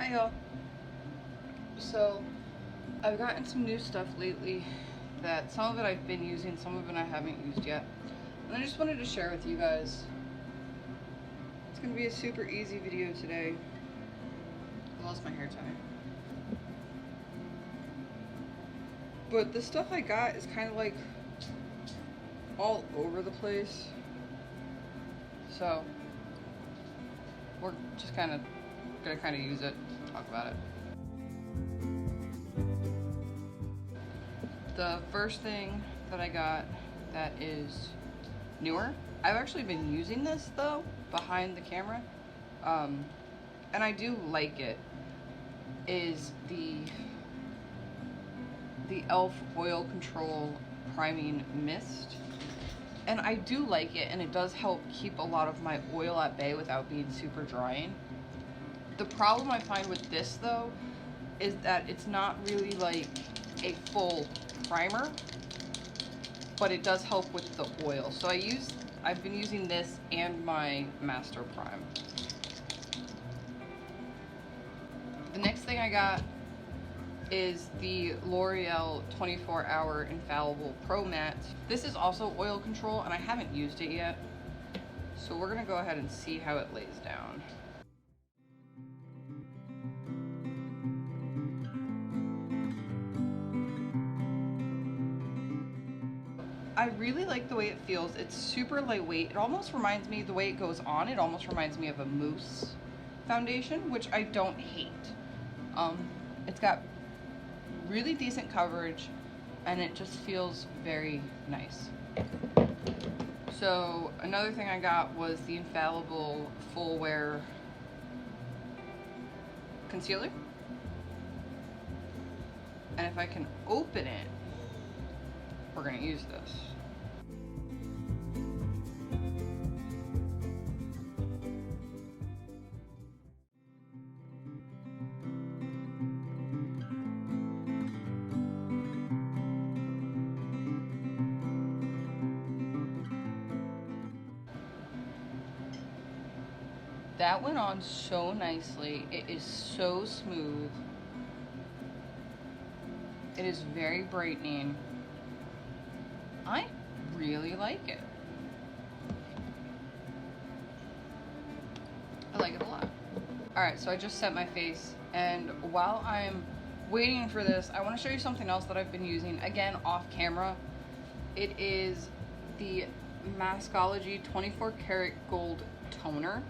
Hi y'all. So I've gotten some new stuff lately that some of it I've been using, some of it I haven't used yet. And I just wanted to share with you guys. It's gonna be a super easy video today. I lost my hair tie. But the stuff I got is kind of like all over the place. So we're just gonna use it, talk about it. The first thing that I got that is newer, I've actually been using this though behind the camera, and I do like it, is the e.l.f. oil control priming mist. And I do like it, and it does help keep a lot of my oil at bay without being super drying. The problem I find with this though is that it's not really like a full primer, but it does help with the oil. So I've been using this and my Master Prime. The next thing I got is the L'Oreal 24-Hour Infallible Pro Matte. This is also oil control, and I haven't used it yet. So we're gonna go ahead and see how it lays down. I really like the way it feels. It's super lightweight. It almost reminds me, the way it goes on, it almost reminds me of a mousse foundation, which I don't hate. It's got really decent coverage, and it just feels very nice. So another thing I got was the Infallible Full Wear Concealer. And if I can open it, we're gonna use this. That went on so nicely. It is so smooth. It is very brightening. I really like it. I like it a lot. Alright, so I just set my face, and while I'm waiting for this, I want to show you something else that I've been using, again, off camera. It is the Maskology 24 Karat Gold Toner.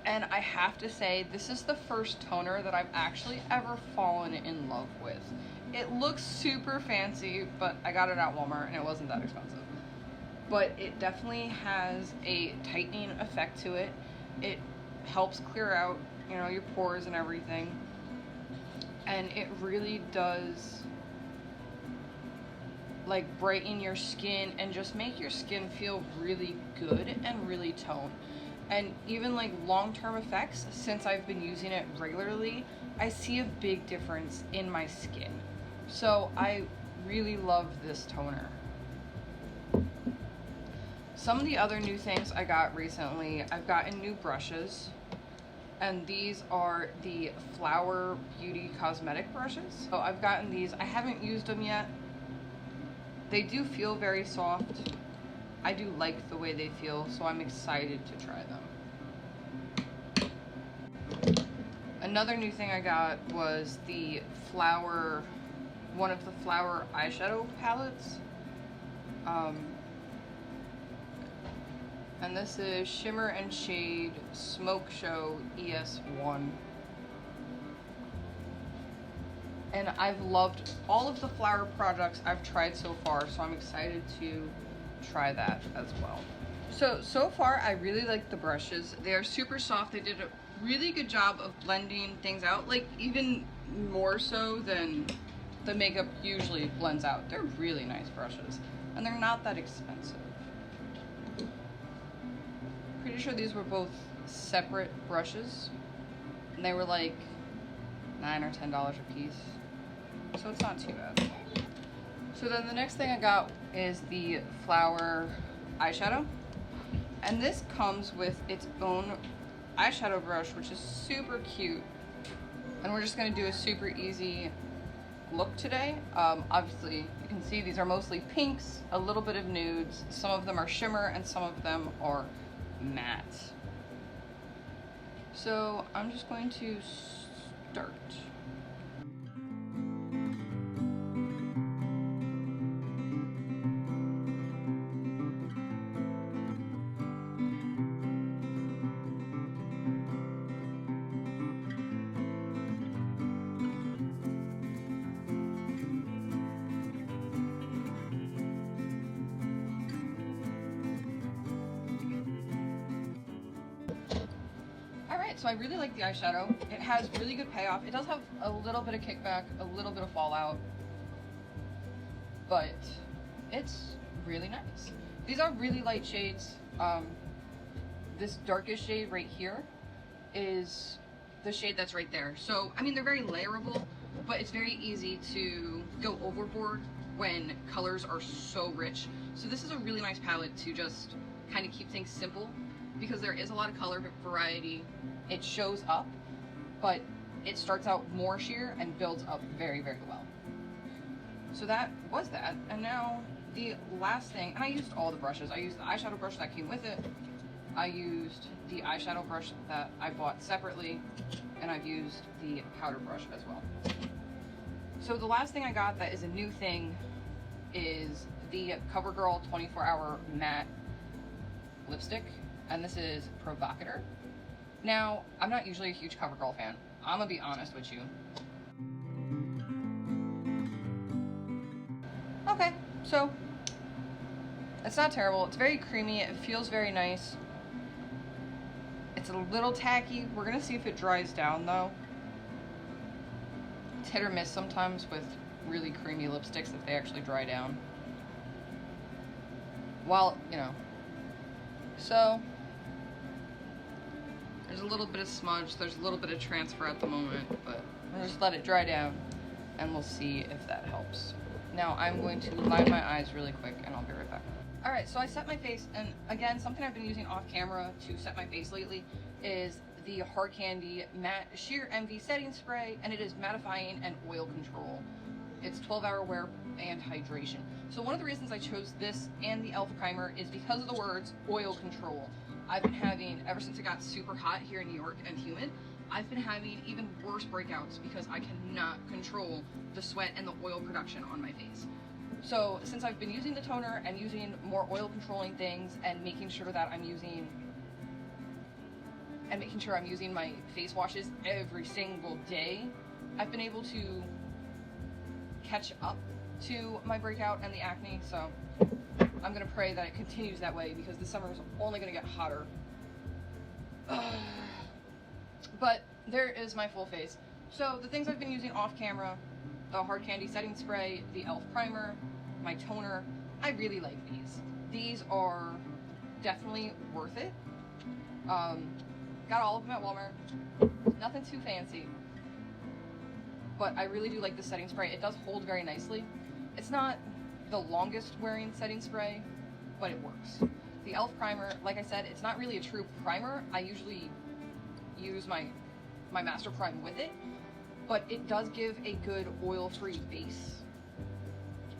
And I have to say, this is the first toner that I've actually ever fallen in love with. It looks super fancy, but I got it at Walmart and it wasn't that expensive. But it definitely has a tightening effect to it. It helps clear out, you know, your pores and everything. And it really does like brighten your skin and just make your skin feel really good and really toned. And even like long-term effects, since I've been using it regularly, I see a big difference in my skin. So I really love this toner. Some of the other new things I got recently, I've gotten new brushes, and these are the Flower Beauty Cosmetic brushes. So I've gotten these. I haven't used them yet. They do feel very soft. I do like the way they feel, so I'm excited to try them. Another new thing I got was the one of the Flower eyeshadow palettes. And this is Shimmer and Shade Smoke Show ES1. And I've loved all of the Flower products I've tried so far, so I'm excited to try that as well. So far I really like the brushes. They are super soft. They did a really good job of blending things out, like even more so than the makeup usually blends out. They're really nice brushes, and they're not that expensive. Pretty sure these were both separate brushes, and they were like $9 or $10 a piece, so it's not too bad. So then the next thing I got is the Flower eyeshadow, and this comes with its own eyeshadow brush, which is super cute. And we're just gonna do a super easy look today. Obviously, you can see these are mostly pinks, a little bit of nudes. Some of them are shimmer and some of them are matte. So I'm just going to start. So I really like the eyeshadow. It has really good payoff. It does have a little bit of kickback, a little bit of fallout, but it's really nice. These are really light shades. This darkest shade right here is the shade that's right there. So, I mean, they're very layerable, but it's very easy to go overboard when colors are so rich. So this is a really nice palette to just kind of keep things simple, because there is a lot of color variety. It shows up, but it starts out more sheer and builds up very, very well. So that was that. And now the last thing, and I used all the brushes. I used the eyeshadow brush that came with it. I used the eyeshadow brush that I bought separately, and I've used the powder brush as well. So the last thing I got that is a new thing is the CoverGirl 24-Hour Matte Lipstick, and this is Provocateur. Now, I'm not usually a huge CoverGirl fan. I'm gonna be honest with you. Okay, so it's not terrible. It's very creamy. It feels very nice. It's a little tacky. We're gonna see if it dries down though. It's hit or miss sometimes with really creamy lipsticks if they actually dry down. Well, you know. So there's a little bit of smudge, there's a little bit of transfer at the moment, but we'll just let it dry down and we'll see if that helps. Now I'm going to line my eyes really quick and I'll be right back. Alright, so I set my face, and again, something I've been using off camera to set my face lately is the Hard Candy Matte Sheer MV Setting Spray, and it is mattifying and oil control. It's 12-hour wear and hydration. So one of the reasons I chose this and the e.l.f. primer is because of the words oil control. I've been having, ever since it got super hot here in New York and humid, I've been having even worse breakouts because I cannot control the sweat and the oil production on my face. So since I've been using the toner and using more oil controlling things and making sure that I'm using my face washes every single day, I've been able to catch up to my breakout and the acne. So I'm gonna pray that it continues that way because the summer is only gonna get hotter. But there is my full face. So the things I've been using off camera, the Hard Candy Setting Spray, the e.l.f. primer, my toner, I really like these. These are definitely worth it. Got all of them at Walmart. Nothing too fancy. But I really do like the setting spray. It does hold very nicely. It's not the longest wearing setting spray, but it works. The e.l.f. primer, like I said, it's not really a true primer. I usually use my Master Prime with it, but it does give a good oil-free base.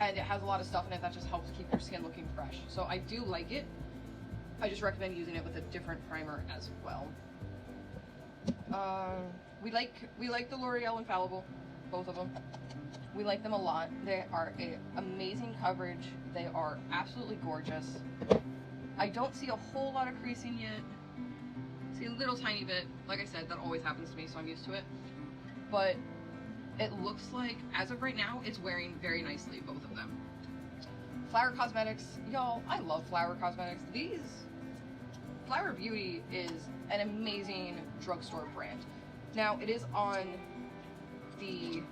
And it has a lot of stuff in it that just helps keep your skin looking fresh. So I do like it. I just recommend using it with a different primer as well. We like the L'Oreal Infallible, both of them. We like them a lot. They are an amazing coverage. They are absolutely gorgeous. I don't see a whole lot of creasing yet. See a little tiny bit. Like I said, that always happens to me, so I'm used to it. But it looks like, as of right now, it's wearing very nicely, both of them. Flower Cosmetics, y'all, I love Flower Cosmetics. Flower Beauty is an amazing drugstore brand. Now, it is on the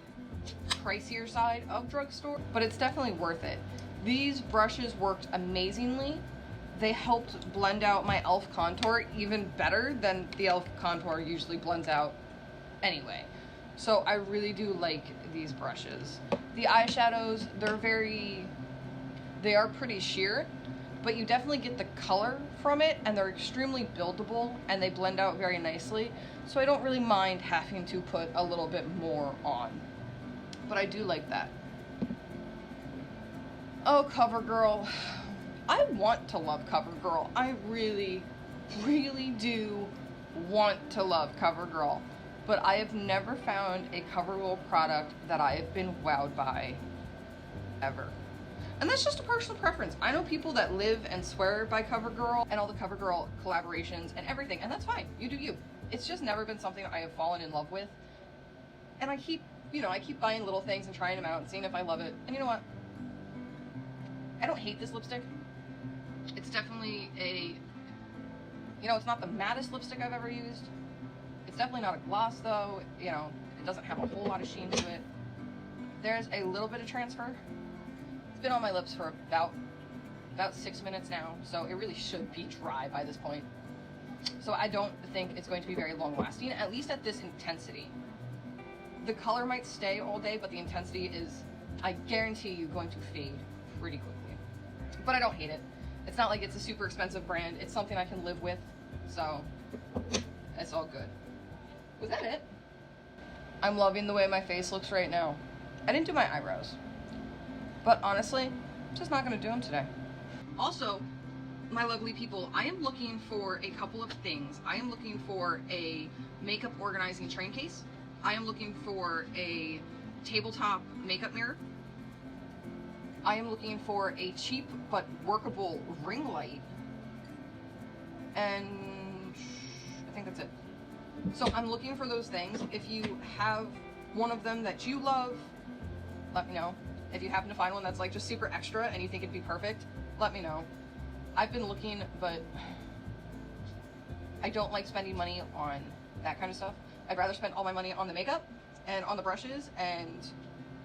pricier side of drugstore, but it's definitely worth it. These brushes worked amazingly. They helped blend out my e.l.f. contour even better than the e.l.f. contour usually blends out anyway. So I really do like these brushes. The eyeshadows, they are pretty sheer, but you definitely get the color from it, and they're extremely buildable and they blend out very nicely, so I don't really mind having to put a little bit more on, but I do like that. Oh, CoverGirl. I want to love CoverGirl. I really, really do want to love CoverGirl, but I have never found a CoverGirl product that I have been wowed by, ever. And that's just a personal preference. I know people that live and swear by CoverGirl and all the CoverGirl collaborations and everything, and that's fine. You do you. It's just never been something I have fallen in love with. And I keep buying little things and trying them out and seeing if I love it. And you know what? I don't hate this lipstick. It's definitely it's not the mattest lipstick I've ever used. It's definitely not a gloss though. It doesn't have a whole lot of sheen to it. There's a little bit of transfer. It's been on my lips for about 6 minutes now, so it really should be dry by this point. So I don't think it's going to be very long lasting, at least at this intensity. The color might stay all day, but the intensity is, I guarantee you, going to fade pretty quickly. But I don't hate it. It's not like it's a super expensive brand. It's something I can live with, so it's all good. Was that it? I'm loving the way my face looks right now. I didn't do my eyebrows, but honestly, I'm just not gonna do them today. Also, my lovely people, I am looking for a couple of things. I am looking for a makeup organizing train case. I am looking for a tabletop makeup mirror. I am looking for a cheap but workable ring light. And I think that's it. So I'm looking for those things. If you have one of them that you love, let me know. If you happen to find one that's like just super extra and you think it'd be perfect, let me know. I've been looking, but I don't like spending money on that kind of stuff. I'd rather spend all my money on the makeup and on the brushes and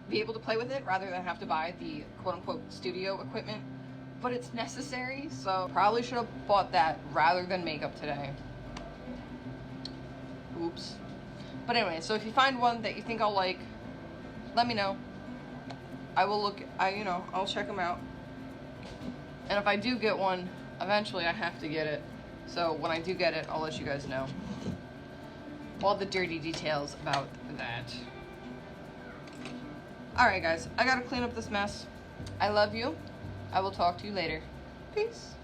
be able to play with it rather than have to buy the quote-unquote studio equipment. But it's necessary, so probably should have bought that rather than makeup today. Oops. But anyway, so if you find one that you think I'll like, let me know. I will look, I'll check them out. And if I do get one, eventually I have to get it. So when I do get it, I'll let you guys know all the dirty details about that. Alright guys, I gotta clean up this mess. I love you. I will talk to you later. Peace.